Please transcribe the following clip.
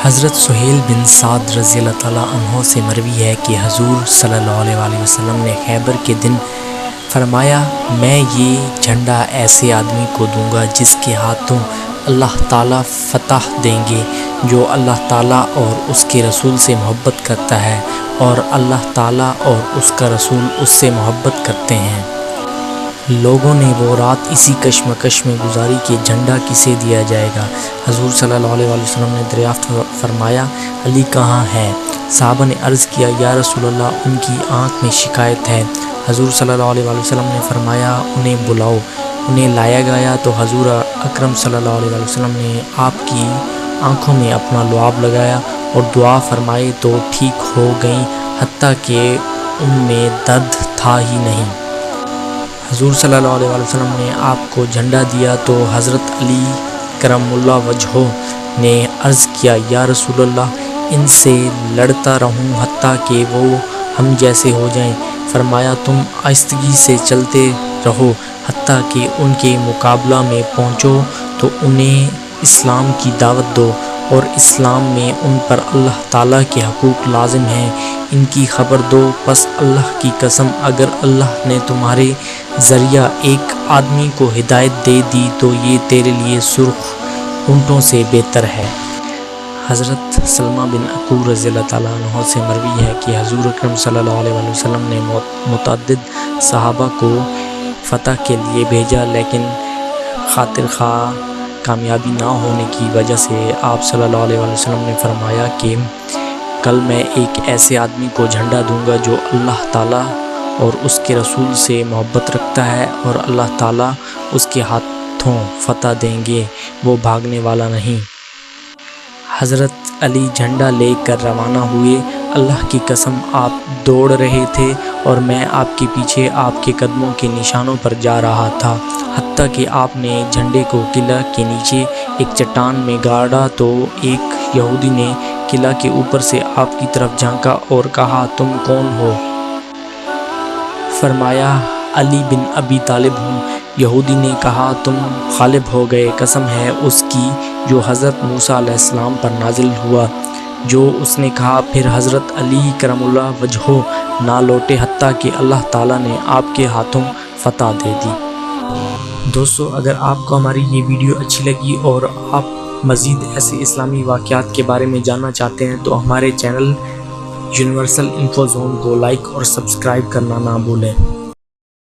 حضرت سہیل بن سعد رضی اللہ تعالیٰ عنہ سے مروی ہے کہ حضور صلی اللہ علیہ وسلم نے خیبر کے دن فرمایا، میں یہ جھنڈا ایسے آدمی کو دوں گا جس کے ہاتھوں اللہ تعالیٰ فتح دیں گے، جو اللہ تعالیٰ اور اس کے رسول سے محبت کرتا ہے اور اللہ تعالیٰ اور اس کا رسول اس سے محبت کرتے ہیں۔ لوگوں نے وہ رات اسی کشمکش میں گزاری کہ جھنڈا کسے دیا جائے گا۔ حضور صلی اللہ علیہ وسلم نے دریافت فرمایا، علی کہاں ہے؟ صحابہ نے عرض کیا، یا رسول اللہ، ان کی آنکھ میں شکایت ہے۔ حضور صلی اللہ علیہ وسلم نے فرمایا، انہیں بلاؤ۔ انہیں لایا گیا تو حضور اکرم صلی اللہ علیہ وسلم نے آپ کی آنکھوں میں اپنا لعاب لگایا اور دعا فرمائی تو ٹھیک ہو گئیں، حتیٰ کہ ان میں درد تھا ہی نہیں۔ حضور صلی اللہ علیہ وسلم نے آپ کو جھنڈا دیا تو حضرت علی کرم اللہ وجہہ نے عرض کیا، یا رسول اللہ، ان سے لڑتا رہوں حتیٰ کہ وہ ہم جیسے ہو جائیں۔ فرمایا، تم آہستگی سے چلتے رہو حتیٰ کہ ان کے مقابلہ میں پہنچو تو انہیں اسلام کی دعوت دو اور اسلام میں ان پر اللہ تعالیٰ کے حقوق لازم ہیں، ان کی خبر دو۔ پس اللہ کی قسم، اگر اللہ نے تمہارے ذریعہ ایک آدمی کو ہدایت دے دی تو یہ تیرے لیے سرخ اونٹوں سے بہتر ہے۔ حضرت سلمہ بن عقور رضی اللہ تعالیٰ عنہ سے مروی ہے کہ حضور اکرم صلی اللہ علیہ وسلم نے متعدد صحابہ کو فتح کے لیے بھیجا، لیکن خاطر خواہ کامیابی نہ ہونے کی وجہ سے آپ صلی اللہ علیہ وسلم نے فرمایا کہ کل میں ایک ایسے آدمی کو جھنڈا دوں گا جو اللہ تعالیٰ اور اس کے رسول سے محبت رکھتا ہے اور اللہ تعالیٰ اس کے ہاتھوں فتح دیں گے، وہ بھاگنے والا نہیں۔ حضرت علی جھنڈا لے کر روانہ ہوئے۔ اللہ کی قسم، آپ دوڑ رہے تھے اور میں آپ کے پیچھے آپ کے قدموں کے نشانوں پر جا رہا تھا، حتیٰ کہ آپ نے جھنڈے کو قلعہ کے نیچے ایک چٹان میں گاڑا تو ایک یہودی نے قلعہ کے اوپر سے آپ کی طرف جھانکا اور کہا، تم کون ہو؟ فرمایا، علی بن ابی طالب ہوں۔ یہودی نے کہا، تم غالب ہو گئے، قسم ہے اس کی جو حضرت موسیٰ علیہ السلام پر نازل ہوا۔ جو اس نے کہا، پھر حضرت علی کرم اللہ وجہہ نہ لوٹے حتیٰ کہ اللہ تعالیٰ نے آپ کے ہاتھوں فتح دے دی۔ دوستو، اگر آپ کو ہماری یہ ویڈیو اچھی لگی اور آپ مزید ایسے اسلامی واقعات کے بارے میں جاننا چاہتے ہیں تو ہمارے چینل یونیورسل انفو زون کو لائک اور سبسکرائب کرنا نہ بھولیں۔